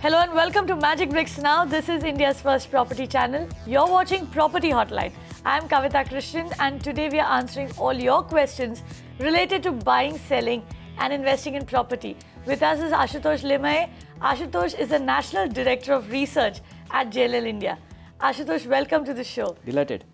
Hello and welcome to Magicbricks Now. This is India's first property channel. You're watching Property Hotline. I'm Kavita Krishnan and today we are answering all your questions related to buying, selling and investing in property. With us is Ashutosh Limaye. Ashutosh is the National Director of Research at JLL India. Ashutosh, welcome to the show. Delighted.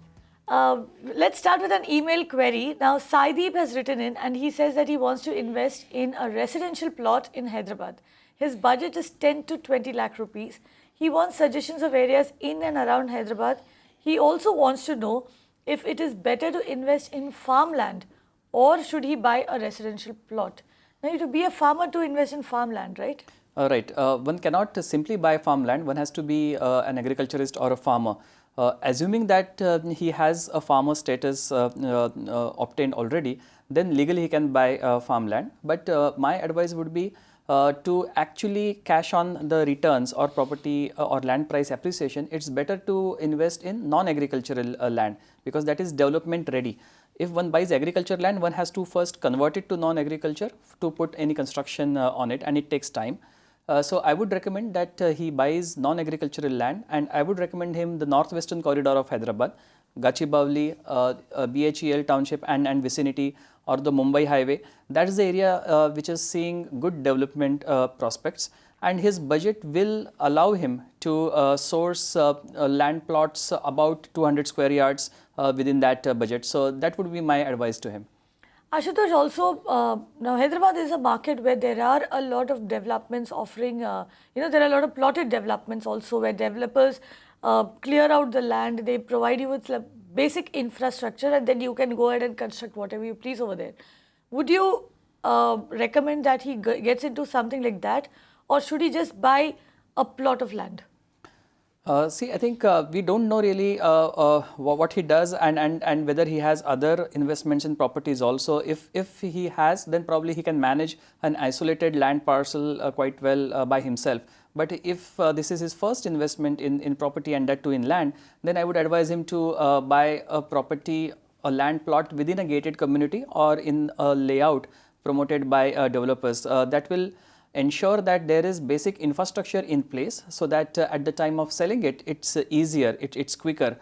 Let's start with an email query. Now, Saideep has written in and he says that he wants to invest in a residential plot in Hyderabad. His budget is 10 to 20 lakh rupees. He wants suggestions of areas in and around Hyderabad. He also wants to know if it is better to invest in farmland or should he buy a residential plot. Now, you have to be a farmer to invest in farmland, right? Right. One cannot simply buy farmland. One has to be an agriculturist or a farmer. Assuming that he has a farmer status obtained already, then legally he can buy farmland. But my advice would be to actually cash on the returns or property or land price appreciation. It's better to invest in non-agricultural land because that is development ready. If one buys agriculture land, one has to first convert it to non-agriculture to put any construction on it, and it takes time. So I would recommend that he buys non-agricultural land, and I would recommend him the northwestern corridor of Hyderabad, Gachibowli, BHEL township and vicinity, or the Mumbai highway. That is the area which is seeing good development prospects, and his budget will allow him to source land plots about 200 square yards within that budget. So that would be my advice to him. Ashutosh, also, now Hyderabad is a market where there are a lot of developments offering, there are a lot of plotted developments also where developers clear out the land, they provide you with basic infrastructure and then you can go ahead and construct whatever you please over there. Would you recommend that he gets into something like that or should he just buy a plot of land? See, I think we don't know really what he does and whether he has other investments in properties also. If he has, then probably he can manage an isolated land parcel quite well by himself. But if this is his first investment in property and that too in land, then I would advise him to buy a property, a land plot within a gated community or in a layout promoted by developers. That will ensure that there is basic infrastructure in place so that at the time of selling it, it's easier, it's quicker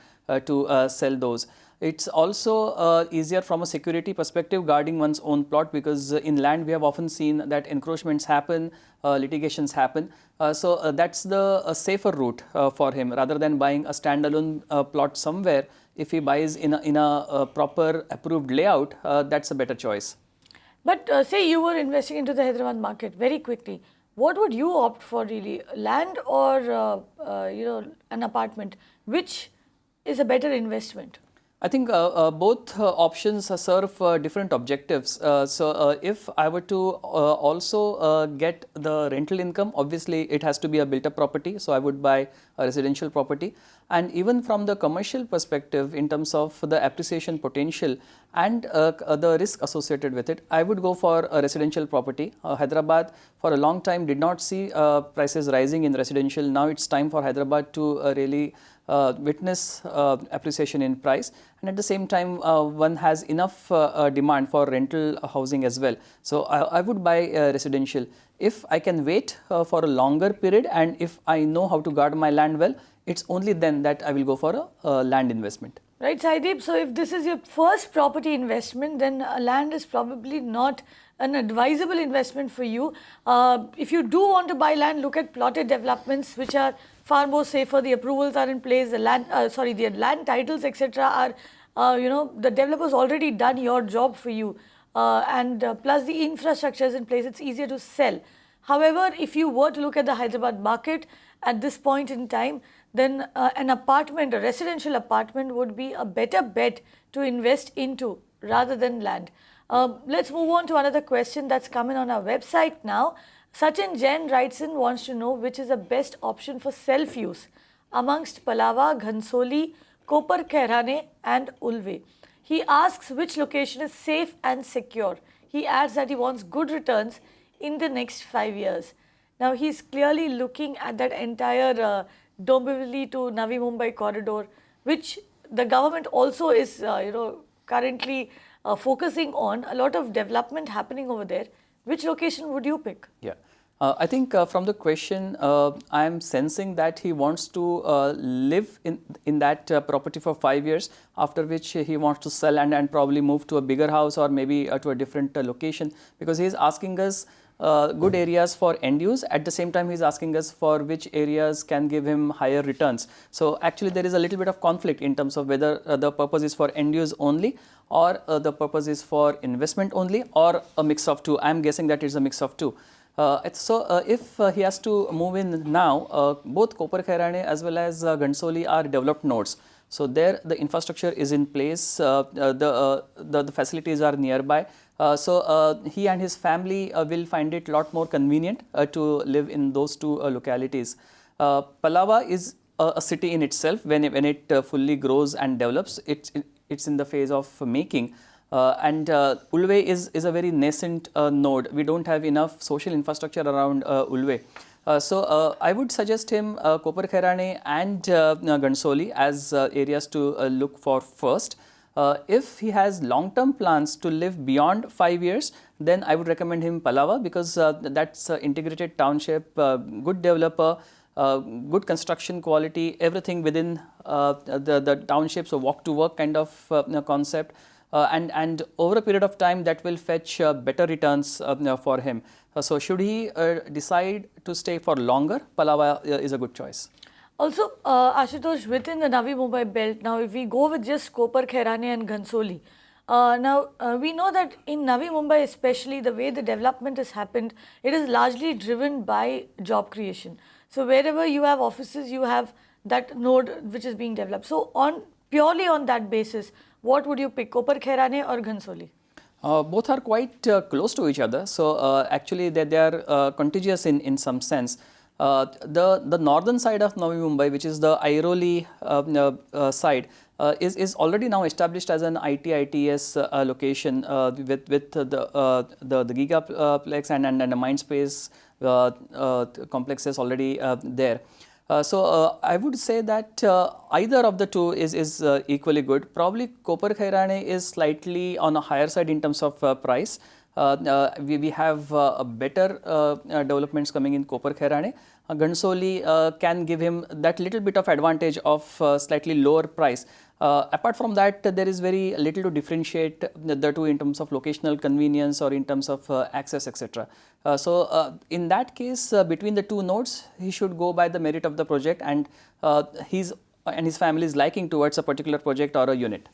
to sell those. It's also easier from a security perspective guarding one's own plot because in land we have often seen that encroachments happen, litigations happen. So that's the safer route for him rather than buying a standalone plot somewhere. If he buys in a proper approved layout, that's a better choice. But say you were investing into the Hyderabad market very quickly, what would you opt for really, land or an apartment? Which is a better investment? I think both options serve different objectives. So if I were to also get the rental income, obviously it has to be a built-up property. So I would buy a residential property. And even from the commercial perspective, in terms of the appreciation potential and the risk associated with it, I would go for a residential property. Hyderabad for a long time did not see prices rising in residential. Now it's time for Hyderabad to really witness appreciation in price, and at the same time one has enough demand for rental housing as well. So I would buy residential. If I can wait for a longer period and if I know how to guard my land well, it's only then that I will go for a land investment. Right, Saideep. So if this is your first property investment, then land is probably not an advisable investment for you. If you do want to buy land, look at plotted developments which are far more safer. The approvals are in place. The land, the land titles, etc. are, the developers already done your job for you, and plus the infrastructure is in place. It's easier to sell. However, if you were to look at the Hyderabad market at this point in time, then an apartment, a residential apartment would be a better bet to invest into rather than land. Let's move on to another question that's coming on our website now. Sachin Jain writes in, wants to know which is the best option for self-use amongst Palava, Ghansoli, Kopar Khairane and Ulve. He asks which location is safe and secure. He adds that he wants good returns in the next 5 years. Now, he's clearly looking at that entire Dombivli to Navi Mumbai corridor, which the government also is, currently focusing on. A lot of development happening over there. Which location would you pick? Yeah. I think from the question, I am sensing that he wants to live in that property for 5 years, after which he wants to sell and probably move to a bigger house or maybe to a different location, because he is asking us good areas for end use. At the same time, he is asking us for which areas can give him higher returns. So actually there is a little bit of conflict in terms of whether the purpose is for end use only, or the purpose is for investment only, or a mix of two. I am guessing that it is a mix of two. If he has to move in now, both Kopar Khairane as well as Ghansoli are developed nodes. So there the infrastructure is in place, the facilities are nearby. He and his family will find it a lot more convenient to live in those two localities. Palava is a city in itself. When it fully grows and develops, it's in the phase of making. Ulve is a very nascent node. We don't have enough social infrastructure around Ulve. I would suggest him Kopar Khairane and Ghansoli as areas to look for first. If he has long-term plans to live beyond 5 years, then I would recommend him Palava, because that's integrated township, good developer, good construction quality, everything within the township, so walk to work kind of concept. And over a period of time that will fetch better returns for him. So should he decide to stay for longer, Palava is a good choice. Also, Ashutosh, within the Navi Mumbai belt, now if we go with just Kopar Khairane and Ghansoli, we know that in Navi Mumbai especially, the way the development has happened, it is largely driven by job creation. So wherever you have offices, you have that node which is being developed. So purely on that basis, what would you pick, Kopar Khairane or Ghansoli? Both are quite close to each other. So actually they are contiguous in some sense. The northern side of Navi Mumbai, which is the Airoli side, is already now established as an IT/ITES location with the Gigaplex and the Mindspace complexes already there. I would say that either of the two is equally good. Probably Kopar Khairane is slightly on a higher side in terms of price. We have better developments coming in Kopar Khairane. Ghansoli can give him that little bit of advantage of slightly lower price. Apart from that, there is very little to differentiate the two in terms of locational convenience or in terms of access, etc. In that case, between the two nodes, he should go by the merit of the project and his family is liking towards a particular project or a unit.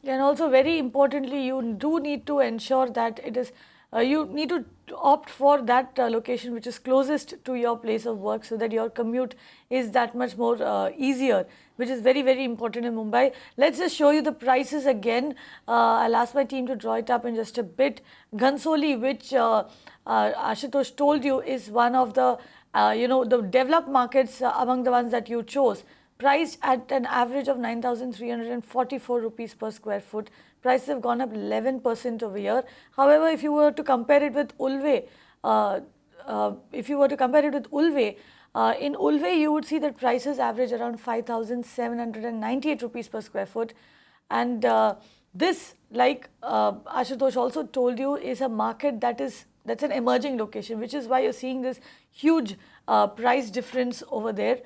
And also very importantly, you do need to ensure that it is, you need to opt for that location which is closest to your place of work, so that your commute is that much more easier, which is very, very important in Mumbai. Let's just show you the prices again. I'll ask my team to draw it up in just a bit. Ghansoli, which Ashutosh told you is one of the, the developed markets among the ones that you chose, priced at an average of 9,344 rupees per square foot. Prices have gone up 11% over a year. However, if you were to compare it with Ulve, in Ulve you would see that prices average around 5,798 rupees per square foot. And this, like Ashutosh also told you, is a market that's an emerging location, which is why you're seeing this huge price difference over there.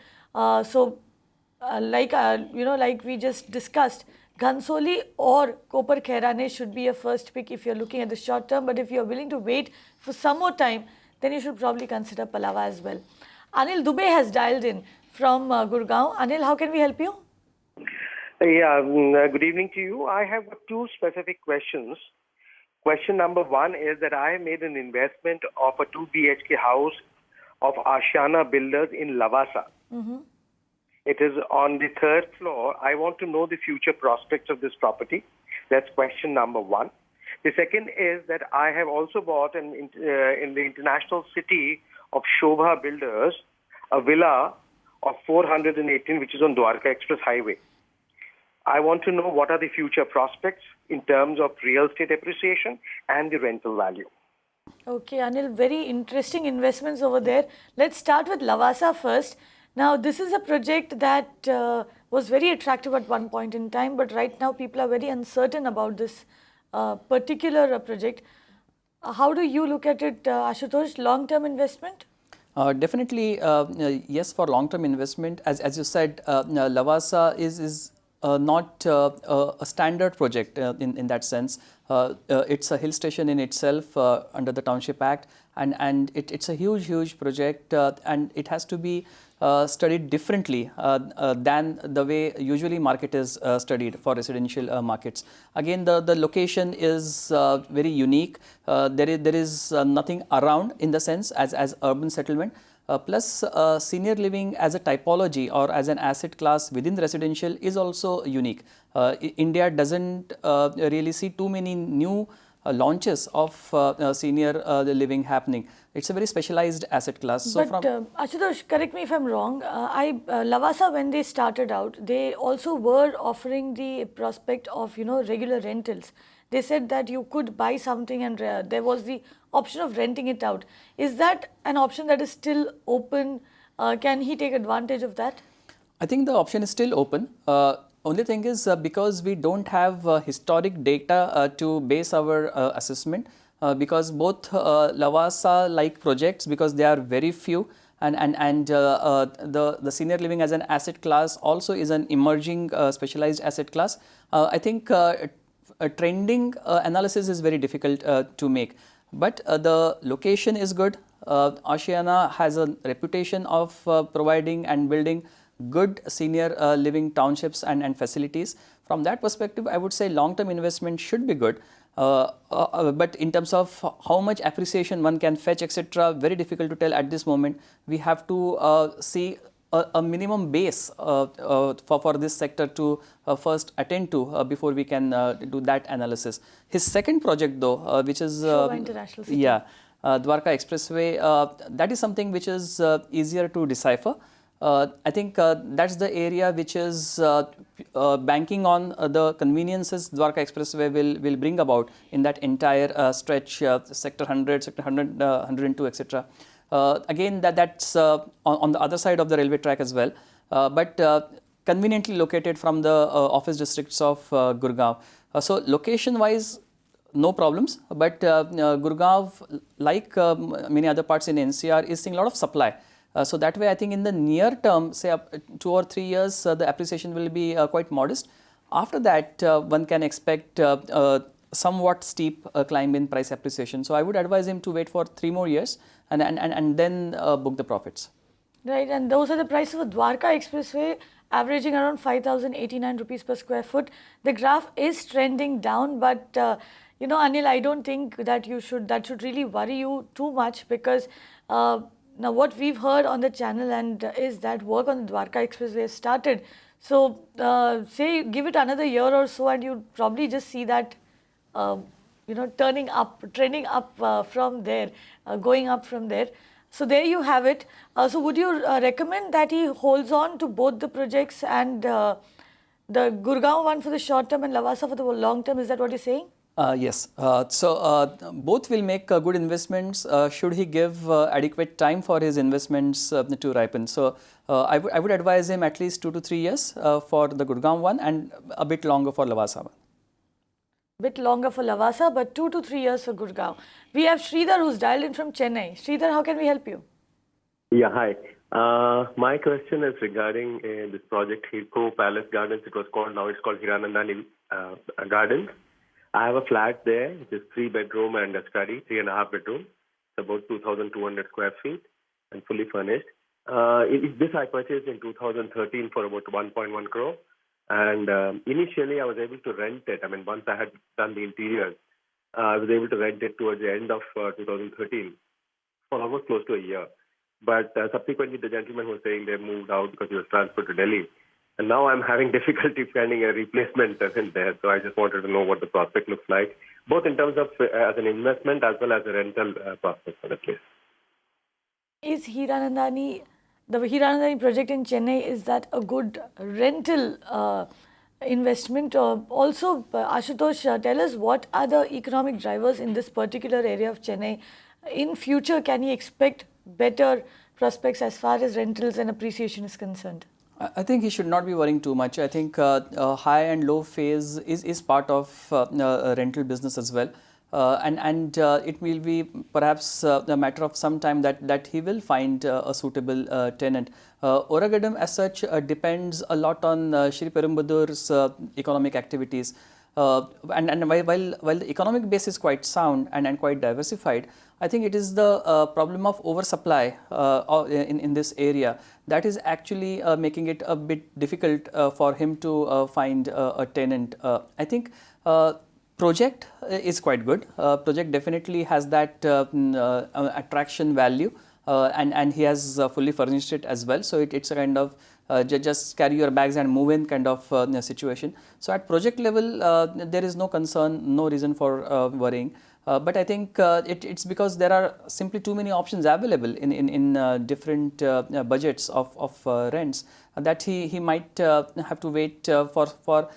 Like we just discussed, Ghansoli or Kopar Khairane should be a first pick if you're looking at the short term. But if you're willing to wait for some more time, then you should probably consider Palava as well. Anil Dubey has dialed in from Gurgaon. Anil, how can we help you? Yeah, good evening to you. I have two specific questions. Question number one is that I made an investment of a 2 BHK house of Ashiana Builders in Lavasa. Mm-hmm. It is on the third floor. I want to know the future prospects of this property. That's question number one. The second is that I have also bought in the international city of Shobha Builders a villa of 418, which is on Dwarka Express Highway. I want to know what are the future prospects in terms of real estate appreciation and the rental value. Okay, Anil, very interesting investments over there. Let's start with Lavasa first. Now, this is a project that was very attractive at one point in time, but right now people are very uncertain about this particular project. How do you look at it, Ashutosh? Long-term investment? Definitely, yes, for long-term investment. As you said, Lavasa is not a standard project in that sense. It's a hill station in itself under the Township Act, and it's a huge project, and it has to be studied differently than the way usually market is studied for residential markets. Again, the location is very unique. There is nothing around in the sense as urban settlement. Plus, senior living as a typology or as an asset class within residential is also unique. India doesn't really see too many new launches of senior living happening. It's a very specialized asset class. So But Ashutosh, correct me if I'm wrong. Lavasa, when they started out, they also were offering the prospect of regular rentals. They said that you could buy something and there was the option of renting it out. Is that an option that is still open? Can he take advantage of that? I think the option is still open. Only thing is because we don't have historic data to base our assessment, because both Lavasa-like projects, because they are very few, and the senior living as an asset class also is an emerging specialized asset class. I think a trending analysis is very difficult to make. But the location is good. Ashiana has a reputation of providing and building good senior living townships and facilities. From that perspective, I would say long-term investment should be good. But in terms of how much appreciation one can fetch, etc., very difficult to tell at this moment. We have to see a minimum base for this sector to first attend to before we can do that analysis. His second project though, which is International City. Yeah, Dwarka Expressway, that is something which is easier to decipher. I think that's the area which is banking on the conveniences Dwarka Expressway will bring about in that entire stretch, sector 100, sector 100, 102, etc. Again, that's on the other side of the railway track as well, but conveniently located from the office districts of Gurgaon. So location-wise, no problems, but Gurgaon, like many other parts in NCR, is seeing a lot of supply. So that way, I think in the near term, say 2 or 3 years, the appreciation will be quite modest. After that, one can expect somewhat steep climb in price appreciation. So I would advise him to wait for 3 more years and then book the profits. Right, and those are the prices of Dwarka Expressway, averaging around 5,089 rupees per square foot. The graph is trending down, but Anil, I don't think that should really worry you too much, because now what we've heard on the channel is that work on the Dwarka Expressway has started. So say give it another year or so, and you'll probably just see that trending up from there, going up from there. So there you have it. So would you recommend that he holds on to both the projects, and the Gurgaon one for the short term and Lavasa for the long term? Is that what you're saying? Yes. So both will make good investments should he give adequate time for his investments to ripen. So I would advise him at least 2 to 3 years for the Gurgaon one, and a bit longer for Lavasa one. Bit longer for Lavasa, but 2 to 3 years for Gurgaon. We have Sridhar, who's dialed in from Chennai. Sridhar, how can we help you? Yeah, hi. My question is regarding this project, Hirko Palace Gardens. It was called, now it's called Hiranandani Gardens. I have a flat there, which is 3 bedroom and a study, 3.5 bedroom. It's about 2,200 square feet and fully furnished. This I purchased in 2013 for about 1.1 crore. And initially I was able to rent it. I mean, once I had done the interiors, I was able to rent it towards the end of 2013 for almost close to a year. But subsequently the gentleman was saying they moved out because he was transferred to Delhi. And now I'm having difficulty finding a replacement in there. So I just wanted to know what the prospect looks like, both in terms of as an investment as well as a rental prospect for the place. Is the Hiranandani project in Chennai, is that a good rental investment? Also, Ashutosh, tell us, what are the economic drivers in this particular area of Chennai? In future, can he expect better prospects as far as rentals and appreciation is concerned? I think he should not be worrying too much. I think high and low phase is part of rental business as well. and it will be perhaps a matter of some time that he will find a suitable tenant. Oragadam as such depends a lot on Shri Perumbudur's economic activities. And while the economic base is quite sound and quite diversified, I think it is the problem of oversupply in this area that is actually making it a bit difficult for him to find a tenant. I think project is quite good. Project definitely has that attraction value, and he has fully furnished it as well. So it's a kind of just carry your bags and move in kind of situation. So at project level, there is no concern, no reason for worrying. But I think it's because there are simply too many options available in different budgets of rents that he might have to wait for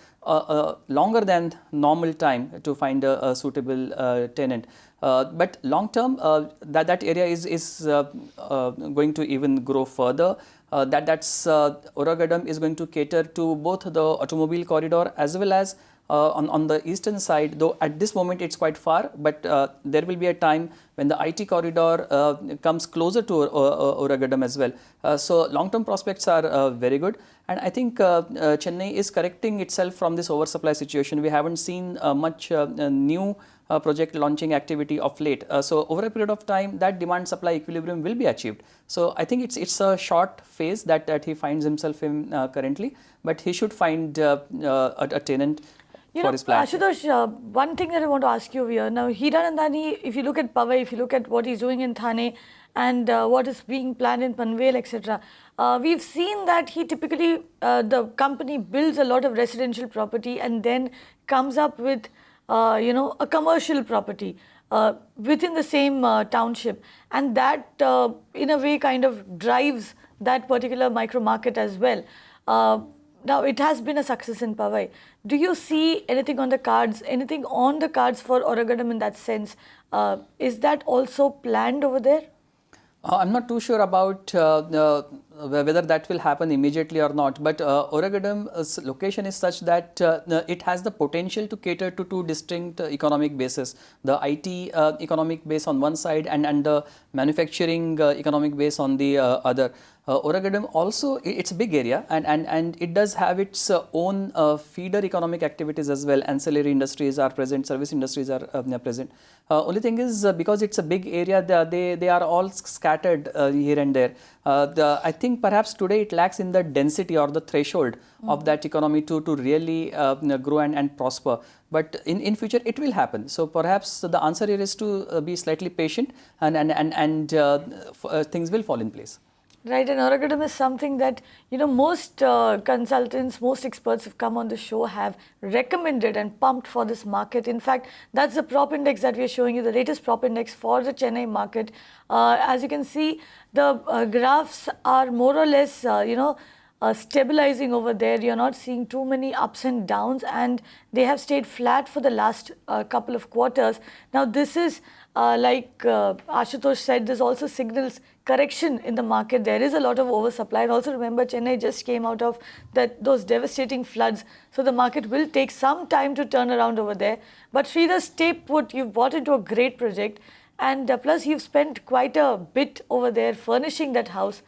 longer than normal time to find a suitable tenant. But long term, that area is going to even grow further. That's Oragadam is going to cater to both the automobile corridor as well as on the eastern side, though at this moment it's quite far, but there will be a time when the IT corridor comes closer to Oragadam as well. So long-term prospects are very good, and I think Chennai is correcting itself from this oversupply situation. We haven't seen much new project launching activity of late. So over a period of time, that demand-supply equilibrium will be achieved. So I think it's a short phase that he finds himself in currently, but he should find a tenant for his plan. Ashutosh, one thing that I want to ask you here. Now, Hiranandani, if you look at Powai, if you look at what he's doing in Thane and what is being planned in Panvel, etc., we've seen that he typically, the company builds a lot of residential property and then comes up with, a commercial property within the same township. And that, in a way, kind of drives that particular micro market as well. Now, it has been a success in Powai. Do you see anything on the cards for Oragadam in that sense? Is that also planned over there? I'm not too sure about whether that will happen immediately or not, but Oragadam's location is such that it has the potential to cater to two distinct economic bases, the IT economic base on one side and the manufacturing economic base on the other. Oragadam also, it's a big area and it does have its own feeder economic activities as well. Ancillary industries are present, service industries are present. Only thing is because it's a big area, they are all scattered here and there. I think perhaps today it lacks in the density or the threshold of that economy to really grow and prosper. But in future it will happen. So perhaps the answer here is to be slightly patient and things will fall in place. Right, and Oragadam is something that, most consultants, most experts who've come on the show have recommended and pumped for this market. In fact, that's the prop index that we are showing you, the latest prop index for the Chennai market. As you can see, the graphs are more or less, stabilizing over there. You're not seeing too many ups and downs, and they have stayed flat for the last couple of quarters. Now, this is like Ashutosh said, this also signals correction in the market. There is a lot of oversupply, and also remember Chennai just came out of those devastating floods, so the market will take some time to turn around over there. But Sridhar, stay put. You've bought into a great project, and plus you've spent quite a bit over there furnishing that house.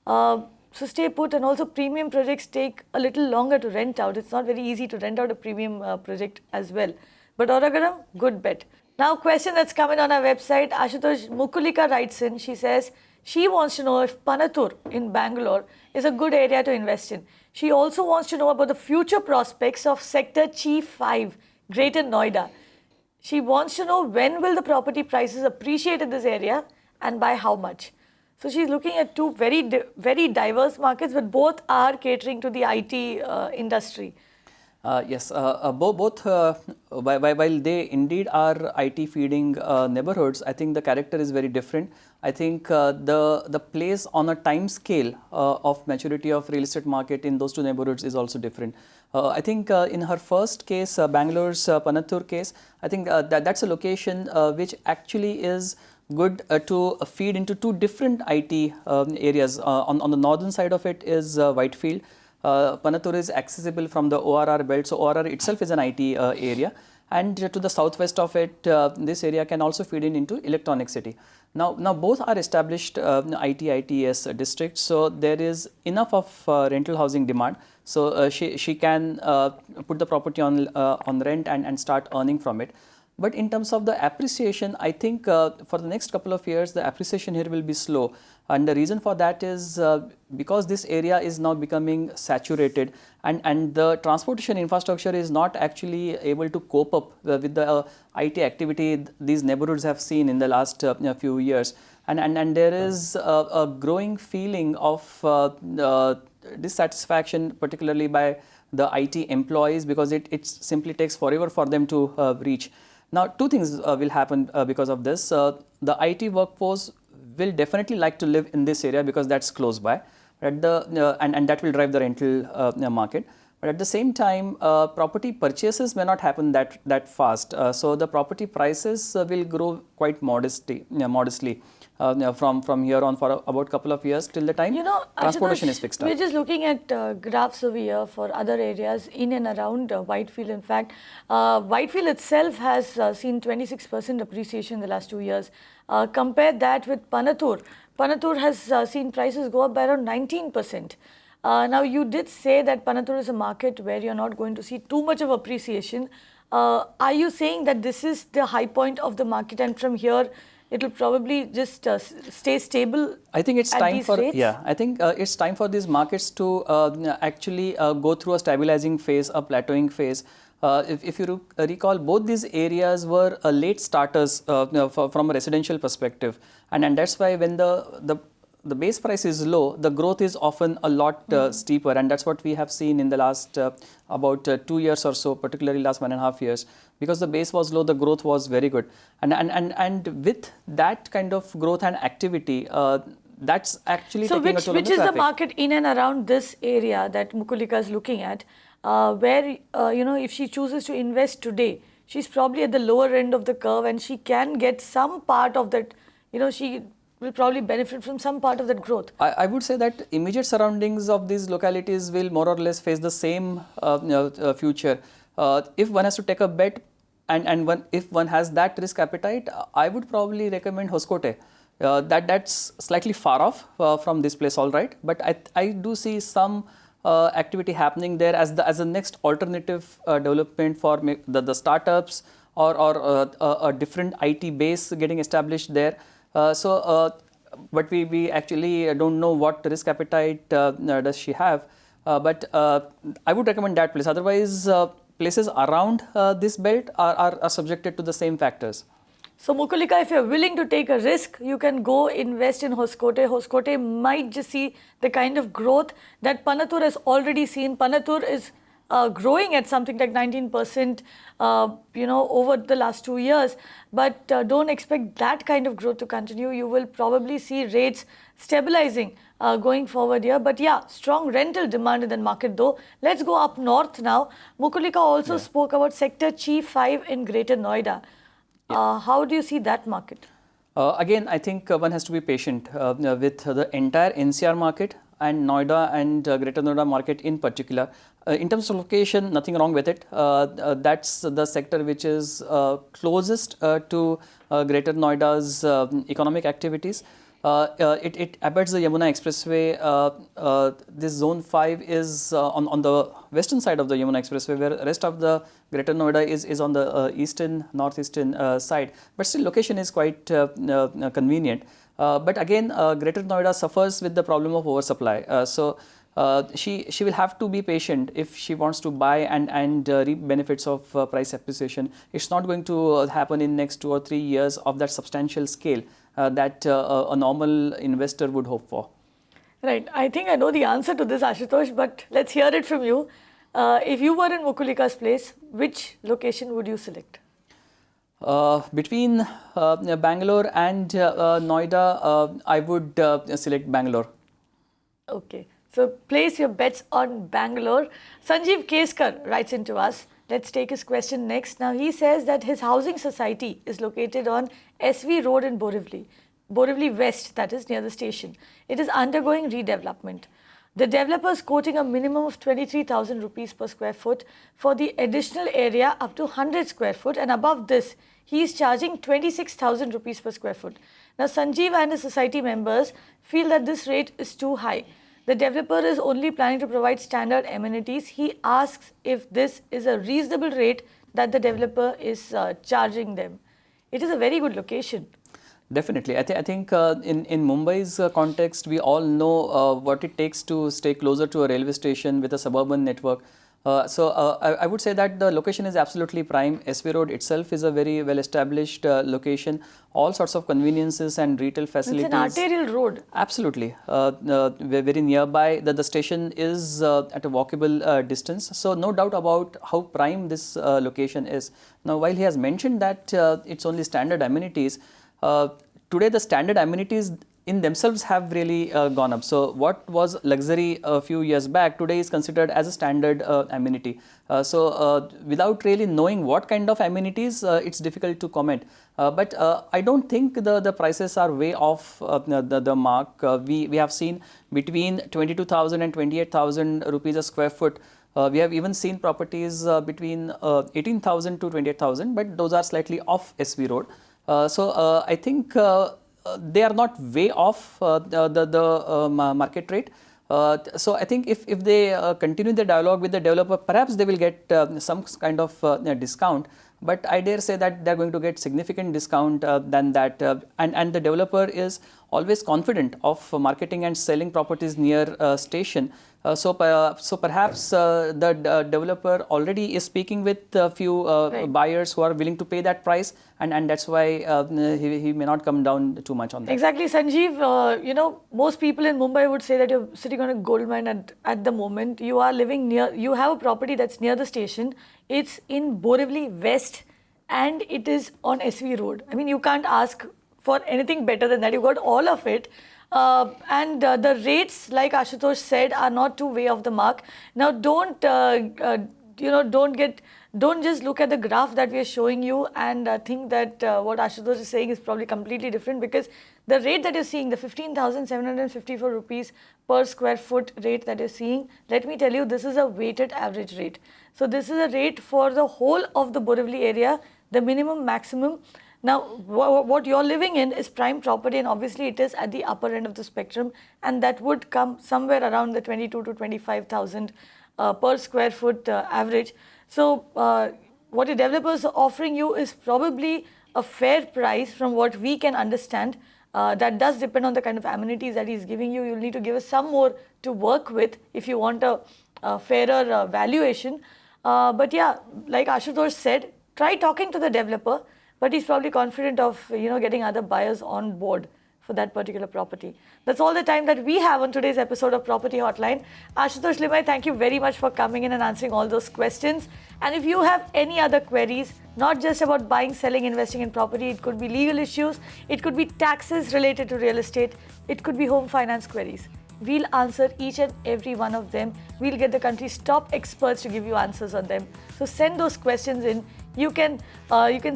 So stay put, and also premium projects take a little longer to rent out. It's not very easy to rent out a premium project as well. But Oragadam, good bet. Now, question that's coming on our website, Ashutosh, Mukulika writes in, she says she wants to know if Panatur in Bangalore is a good area to invest in. She also wants to know about the future prospects of Sector Chi 5, Greater Noida. She wants to know when will the property prices appreciate in this area and by how much. So she's looking at two very diverse markets, but both are catering to the IT industry. Yes, both while they indeed are IT feeding neighborhoods, I think the character is very different. I think the place on a time scale of maturity of real estate market in those two neighborhoods is also different. I think in her first case, Bangalore's Panatur case, I think that's a location which actually is good to feed into two different IT areas. On the northern side of it is Whitefield. Panatur is accessible from the ORR belt, so ORR itself is an IT area. and to the southwest of it, this area can also feed into Electronic City. Now both are established ITES districts, so there is enough of rental housing demand. So she can put the property on rent and start earning from it. But in terms of the appreciation, I think for the next couple of years, the appreciation here will be slow. And the reason for that is because this area is now becoming saturated, and the transportation infrastructure is not actually able to cope up with the IT activity these neighborhoods have seen in the last few years. And there is a growing feeling of dissatisfaction, particularly by the IT employees, because it simply takes forever for them to reach. Now, two things will happen because of this. The IT workforce will definitely like to live in this area because that's close by, and that will drive the rental market. But at the same time, property purchases may not happen that fast. So the property prices will grow quite modestly from here on for about a couple of years till the time transportation is fixed up. We're just looking at graphs over here for other areas in and around Whitefield. In fact, Whitefield itself has seen 26% appreciation in the last 2 years. Compare that with Panatur. Panatur has seen prices go up by around 19%. Now, you did say that Panatur is a market where you're not going to see too much of appreciation. Are you saying that this is the high point of the market, and from here it will probably just stay stable? I think it's time for rates? I think it's time for these markets to actually go through a stabilizing phase, a plateauing phase. If you recall, both these areas were late starters from a residential perspective, and that's why when the base price is low, the growth is often a lot steeper, and that's what we have seen in the last about 2 years or so, particularly last 1.5 years. Because the base was low, the growth was very good, and with that kind of growth and activity, that's actually so taking a toll on the which is the traffic. market in and around this area that Mukulika is looking at, where if she chooses to invest today, she's probably at the lower end of the curve, and she can get some part of that. She will probably benefit from some part of that growth. I would say that immediate surroundings of these localities will more or less face the same future. If one has to take a bet, and if one has that risk appetite, I would probably recommend Hoskote. That's slightly far off from this place, all right. But I do see some activity happening there as the next alternative development for the startups or a different IT base getting established there. But we actually don't know what risk appetite does she have. But I would recommend that place. Otherwise, places around this belt are subjected to the same factors. So Mukulika, if you're willing to take a risk, you can go invest in Hoskote. Hoskote might just see the kind of growth that Panatur has already seen. Panatur is growing at something like 19%, over the last 2 years. But don't expect that kind of growth to continue. You will probably see rates stabilizing going forward here. But yeah, strong rental demand in the market though. Let's go up north now. Mukulika also spoke about Sector Chi 5 in Greater Noida. How do you see that market? Again, I think one has to be patient with the entire NCR market and Noida and Greater Noida market in particular. In terms of location, nothing wrong with it. That's the sector which is closest to Greater Noida's economic activities. It abuts the Yamuna Expressway. This zone 5 is on the western side of the Yamuna Expressway, where the rest of the Greater Noida is on the northeastern side. But still, location is quite convenient. But again, Greater Noida suffers with the problem of oversupply. So she will have to be patient if she wants to buy and reap benefits of price appreciation. It's not going to happen in next 2 or 3 years of that substantial scale that a normal investor would hope for. Right. I think I know the answer to this, Ashutosh, but let's hear it from you. If you were in Mukulika's place, which location would you select? Between Bangalore and Noida, I would select Bangalore. Okay. So place your bets on Bangalore. Sanjeev Keskar writes into us. Let's take his question next. Now, he says that his housing society is located on SV Road in Borivali. Borivali West, that is near the station. It is undergoing redevelopment. The developer is quoting a minimum of 23,000 rupees per square foot for the additional area up to 100 square foot, and above this, he is charging 26,000 rupees per square foot. Now, Sanjeev and his society members feel that this rate is too high. The developer is only planning to provide standard amenities. He asks if this is a reasonable rate that the developer is charging them. It is a very good location. Definitely. I think in Mumbai's context, we all know what it takes to stay closer to a railway station with a suburban network. I would say that the location is absolutely prime. SV Road itself is a very well established location. All sorts of conveniences and retail facilities. It's an arterial road. Absolutely. Very nearby. The station is at a walkable distance. So no doubt about how prime this location is. Now, while he has mentioned that it's only standard amenities, today the standard amenities in themselves have really gone up. So what was luxury a few years back today is considered as a standard amenity. Without really knowing what kind of amenities, it's difficult to comment. But I don't think the prices are way off the mark. We have seen between 22,000 and 28,000 rupees a square foot. We have even seen properties between 18,000 to 28,000, but those are slightly off SV Road. I think they are not way off the market rate. So I think if they continue the dialogue with the developer, perhaps they will get some kind of discount. But I dare say that they are going to get significant discount than that. And the developer is always confident of marketing and selling properties near station. So perhaps the developer already is speaking with a few buyers who are willing to pay that price, and that's why he may not come down too much on that. Exactly, Sanjeev. Most people in Mumbai would say that you're sitting on a gold mine at the moment. You are living near, you have a property that's near the station. It's in Borivali West, and it is on SV Road. I mean, you can't ask for anything better than that. You got all of it. And the rates, like Ashutosh said, are not too way off the mark. Now, don't just look at the graph that we are showing you and think that what Ashutosh is saying is probably completely different, because the rate that you're seeing, the 15,754 rupees per square foot rate that you're seeing, let me tell you, this is a weighted average rate. So this is a rate for the whole of the Borivali area, the minimum, maximum. Now, what you're living in is prime property, and obviously it is at the upper end of the spectrum, and that would come somewhere around the 22 to 25,000 per square foot average. So, what the developers are offering you is probably a fair price from what we can understand. That does depend on the kind of amenities that he's giving you. You'll need to give us some more to work with if you want a fairer valuation. But yeah, like Ashutosh said, try talking to the developer. But he's probably confident of getting other buyers on board for that particular property. That's all the time that we have on today's episode of Property Hotline. Ashutosh Limaye, thank you very much for coming in and answering all those questions. And if you have any other queries, not just about buying, selling, investing in property, it could be legal issues, it could be taxes related to real estate, it could be home finance queries. We'll answer each and every one of them. We'll get the country's top experts to give you answers on them. So send those questions in. You can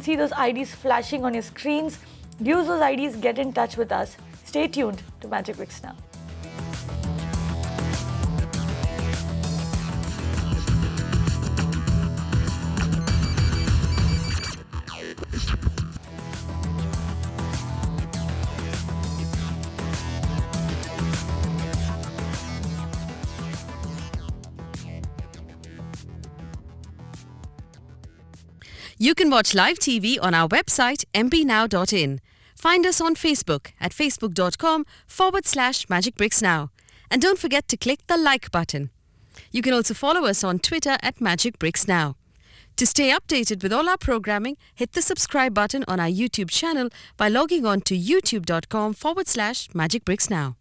see those IDs flashing on your screens. Use those IDs, get in touch with us. Stay tuned to Magicbricks Now. You can watch live TV on our website mpnow.in. Find us on Facebook at facebook.com/Magicbricks Now. And don't forget to click the like button. You can also follow us on Twitter at Magicbricks Now. To stay updated with all our programming, hit the subscribe button on our YouTube channel by logging on to youtube.com/Magicbricks Now.